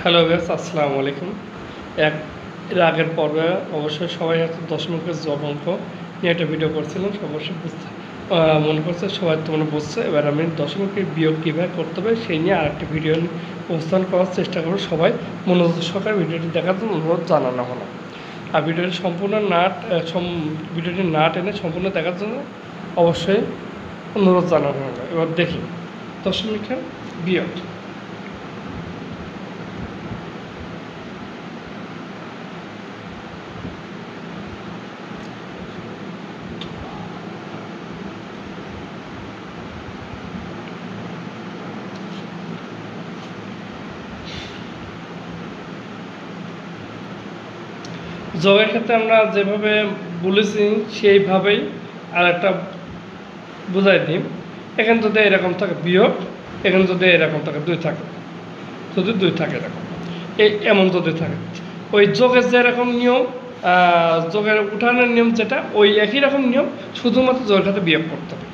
Hello guys, আসসালামু আলাইকুম। এর আগের পর্বে অবশ্যই সবাই হয়তো দশমিকের যোগ অঙ্ক নিয়ে একটা ভিডিও করছিলাম। অবশ্যই বুঝতে মনে করছে সবাই তোমরা বুঝছে। এবার আমি দশমিকের বিয়োগ কীভাবে করতে হবে সেই নিয়ে আরেকটি ভিডিও উপস্থাপন করার চেষ্টা করবো। সবাই মনোযোগ সহকারে ভিডিওটি দেখার জন্য অনুরোধ জানানো হলো। আর ভিডিওটি সম্পূর্ণ ভিডিওটি না টেনে সম্পূর্ণ দেখার জন্য অবশ্যই অনুরোধ জানানো হলো। এবার দেখি দশমিকের বিয়োগ। যোগের ক্ষেত্রে আমরা যেভাবে বলেছি সেইভাবেই আর একটা বুঝাই দিই। এখানে যদি এরকম থাকে বিয়োগ, এখানে যদি এরকম থাকে 2 থাকে, যদি 2 থাকে এরকম এমন যদি থাকে, ওই যোগের যেরকম নিয়ম, যোগের উঠানোর নিয়ম যেটা, ওই একই রকম নিয়ম, শুধুমাত্র যোগের ক্ষেত্রে বিয়োগ করতে হবে।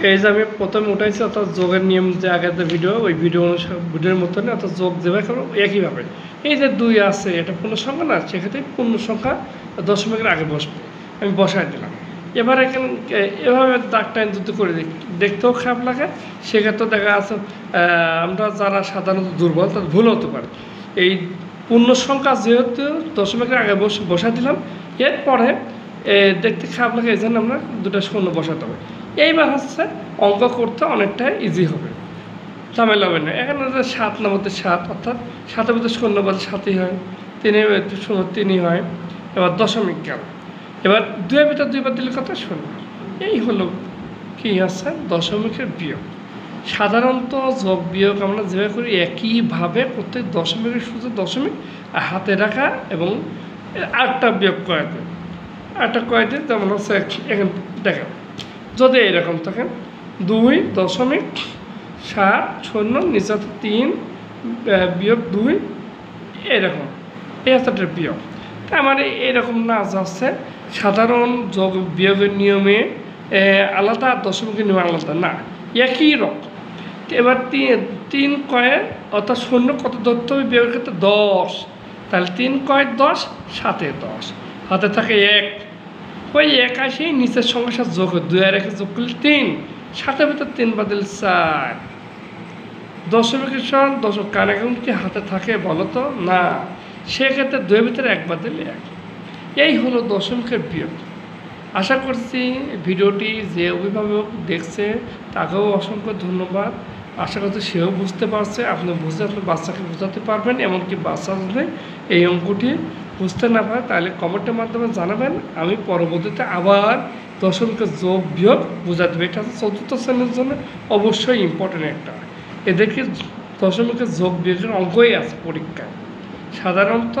এই যে আমি প্রথমে উঠাইছি, অর্থাৎ যোগের নিয়ম যে আগের যে ভিডিও, ওই ভিডিওর মতনই, অর্থাৎ যোগ যেভাবে করবো একইভাবে। এই যে 2 আছে, এটা পূর্ণ সংখ্যা না, সেক্ষেত্রে পূর্ণ সংখ্যা দশমিকের আগে বসবে, আমি বসাই দিলাম। এবার এখানে এভাবে দাগ টাইম যদি করে দেখতেও খারাপ লাগে, সেক্ষেত্রে দেখা আছে আমরা যারা সাধারণত দুর্বল তাদের ভুল হতে পারে। এই পূর্ণ সংখ্যা যেহেতু দশমিকের আগে বসাই দিলাম, এরপরে দেখতে খারাপ লাগে, এই জন্য আমরা 2টা শূন্য বসাতে হবে। এইবার হচ্ছে অঙ্ক করতে অনেকটা ইজি হবে, ঝামেলা হবে না। এখানে 7 নম্বরতে 7, অর্থাৎ 7-এর মধ্যে শূন্য বলতে 7ই হয়, 3-এর মধ্যে শূন্য 3ই হয়। এবার দশমিক গেল, এবার 2-এর ভিতর 2 বার দিলে কত? শূন্য। এই হলো কি আছে দশমিকের বিয়োগ। সাধারণত যোগ বিয়োগ আমরা যেভাবে করি একইভাবে প্রত্যেক দশমিকের শুধু দশমিক হাতে রাখা এবং আটটা বিয়োগ করে দেয়, আটটা করে দিই। যেমন হচ্ছে এখানে দেখেন, যদি এরকম থাকেন 2.7 নিচে 3 বিয়োগ 2 এরকম, এই হচ্ছে বিয়োগ। তা আমার এরকম না যাচ্ছে সাধারণ যোগ বিয়োগের নিয়মে আলাদা, দশমিকের নিয়মে আলাদা না, একই রকম। এবার 3 কয়ে অর্থাৎ শূন্য কত ধরতে হবে বিয়োগের ক্ষেত্রে? 10। তাহলে 3 কয়ে 10, 7-এ 10, হাতে থাকে 1। ওই 1 আসি নিচের সংখ্যার সাথে যোগ হয়, 2 আর 1 যোগ করলে 3, 7-এর ভিতর 3 বাদিল 4। দশমিকের সমান দশমিক কার এখন কি হাতে থাকে বলো তো? না, সেক্ষেত্রে 2-এর ভিতরে 1 বাদিল 1। এই হলো দশমিকের বিয়োগ। আশা করছি ভিডিওটি যে অভিভাবক দেখছে তাকেও অসংখ্য ধন্যবাদ। আশা করছি সেও বুঝতে পারছে, আপনি বুঝে আপনার বাচ্চাকে বোঝাতে পারবেন। এমনকি বাচ্চা যদি এই অঙ্কটি বুঝতে না পারে তাহলে কমেন্টের মাধ্যমে জানাবেন, আমি পরবর্তীতে আবার দশমিকের যোগ বিয়োগ বোঝা দেবে। এটা হচ্ছে 4র্থ শ্রেণীর জন্য অবশ্যই ইম্পর্টেন্ট একটা। এদেরকে দশমিকের যোগ বিয়োগের অঙ্কই আছে পরীক্ষায়। সাধারণত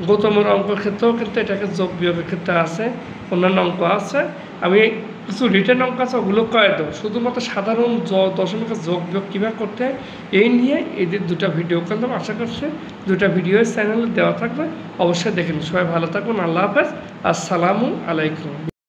গৌতমের অঙ্কের ক্ষেত্রেও কিন্তু এটাকে যোগ বিয়োগের ক্ষেত্রে আছে, অন্যান্য অঙ্ক আছে। আমি কিছু রিটেন অঙ্ক আছে, ওগুলো করে দেবো। শুধুমাত্র সাধারণ দশমিকের যোগ বিয়োগ কীভাবে করতে হয় এই নিয়ে এদের 2টা ভিডিও করলাম। আশা করছি 2টা ভিডিও চ্যানেলে দেওয়া থাকবে, অবশ্যই দেখে নিন। সবাই ভালো থাকুন, আল্লাহ হাফেজ, আসসালামু আলাইকুম।